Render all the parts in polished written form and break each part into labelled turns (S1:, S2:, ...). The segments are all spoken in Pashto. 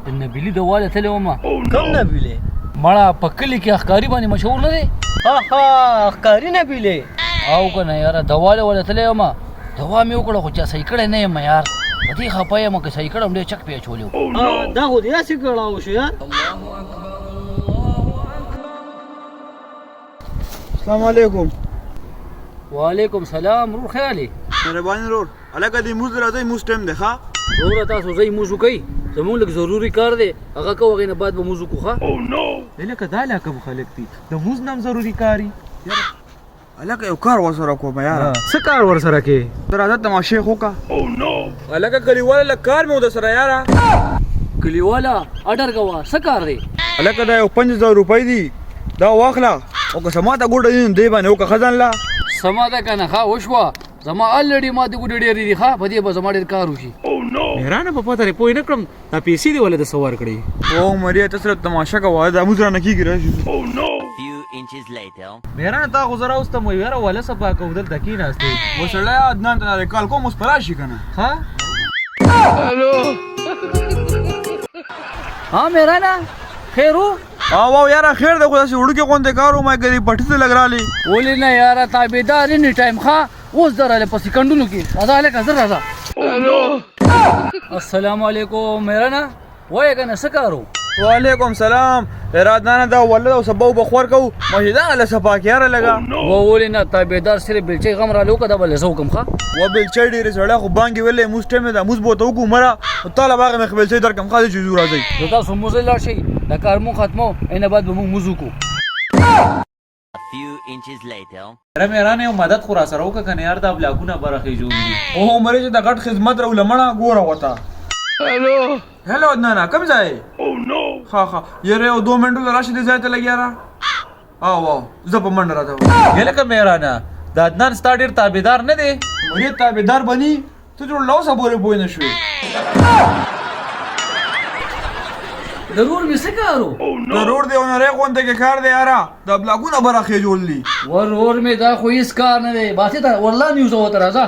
S1: د نبیلي د واله تللی ومه.
S2: کوم نبیلې؟
S1: مړه په کلي کې اخکاري باندې مشهور نه دی؟
S2: ښکاري نبیلې.
S1: او که نه یاره د واله واله تللی ومه، دوا مې وکړه خو چا صحیح کړی نه یم یار. په دې خفه یم که صحیح کړم ډېر چک پې اچولی و.
S2: دا خو دې هسې کړه شو یار.
S3: السلام علیکم.
S1: وعلیکم سلام. رور خیالي
S3: مهرباني رور هلکه دې مونځ راځئ، مونځ ټایم دی ښه.
S1: وروره تاسو ځئ مونځ وکئ، زمونږ لږ ضروري کار دی هغه کوو، هغې نه بعد به مونځ وکړو ښه.
S4: لکه دا لا کوم خلک دي د مونځ نام ضروري کاري.
S3: هلکه یو کار ورسره کوم یاره.
S4: څه کار ورسره کې؟
S3: ته راځه تماشې خو کا. هلکه کلیواله لږ کار مې ودسره یاره.
S1: کلیواله اډر کوه، څه کار دی؟
S3: هلکه دا یو 5000 روپۍ دي، دا واخله او که څه ماته ګوډه دي نو دې باندې وکړه ښه ځان له.
S1: سما ده که نه ښه وشوه، زما الریډي ماته ګوډې ډېرې دي ښه، په دې به زما ډېر کار وشي.
S4: مهرانه په پته پوه نه کړم دا پیسې دې ولې د سوار کړې؟
S3: او مریا ته صرف تماشه کوه، دا مونځ رانه کېږي راشي.
S4: مهرانه تا خو زه راوستم وایي یاره وله صفا کوو دلته کېناستې.
S3: و سړی عدنان ته دا کال کوم اوس په راشي که نه.
S4: ها
S1: ها مهرانه خیر و؟
S3: او یاره خیر دی، خو داسې وړوکې غوندې کار و، ما ګرې پټي ته لږ رالې.
S1: ولې نه یاره تابعدار اني ټایم ښه، اوس درهلې په سکندونو کې. راځه هلکه زر راځه. السلام علیکم مهرانه، وایه که نه څه کار و؟
S3: وعلیکم سلام. ارادانه دا ولد او سبا بخور کو مشیدان له صفا کې یاره لګا.
S1: و ولې نه تابعدار صرف بلچې غم را لوکه دا بل زه وکم ښه.
S3: و بلچې ډېرې سړی خو بانګې ویلې موږ ټایم دا موږ بوته وکړو مره طالب هغه مخ بلچې درکم خاصه چې زو راځي.
S1: نو تاسو موږ لاړ شئ، دا کار مو ختمو، اینه بعد به موږ موږ وکړو.
S4: مهرانه یو مدد خو را سره وکړه که نه یار دا بلاکونه برخې جوړ دي.
S3: اوه مرې چې د غټ خدمت رو لمړه ګوره وته. هلو عدنانه کوم ځای؟ ښه یاره یو 2 منټو راشي دې ځای ته لګیا را. او زه په منډه راځم.
S4: لکه مهرانه دا عدنان ستا ډېر تابعدار نه دی؟
S3: مرې تابعدار بني ته جوړ له اوسه پورې پوه نه شوې.
S1: ضرور مې څه کار و؟
S3: ضرور دی او نری غونډه کې کار دی یاره، دا بلاکونه برخې جوړ دي.
S1: ور مې دا خو هېڅ کار نه دی، باسې ته والله مې وزه ورته راځه.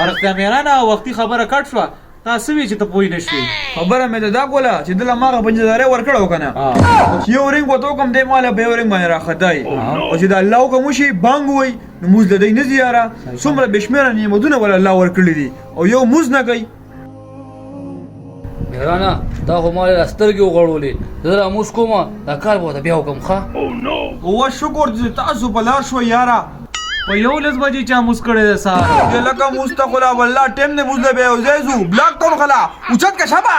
S4: رښتیا مهرانه وختي خبره کټ شوه، تا څه وی چې ته پوه نه شوې؟
S3: خبره مې ته دا کوله چې دله ما هغه 50,000 ورکړی و که نه، یو رنګ ورته وکړم دی ماله په یو رنګ باندې راخطی او چې د الله حکم وشي بانګ ووایي نو مونځ د دی نه ځي یاره. څومره بې شمېره نعمتونه ول الله ورکړي دي او یو مونځ نه کوي.
S1: مهرانه دا خو ما له سترګې وغړولې، زه راموس کومه دا کار به ورته بیا وکړم ښه.
S3: اوه شکر چې تاسو په لار شوئ یاره.
S4: په 11 بجې چا موس کړی دی سهار؟
S3: لکه مونځ ته خو لا والله ټایم دی، مونځ له بیا یو ځای ځو بلاک ته ورغله اوچت که شبه.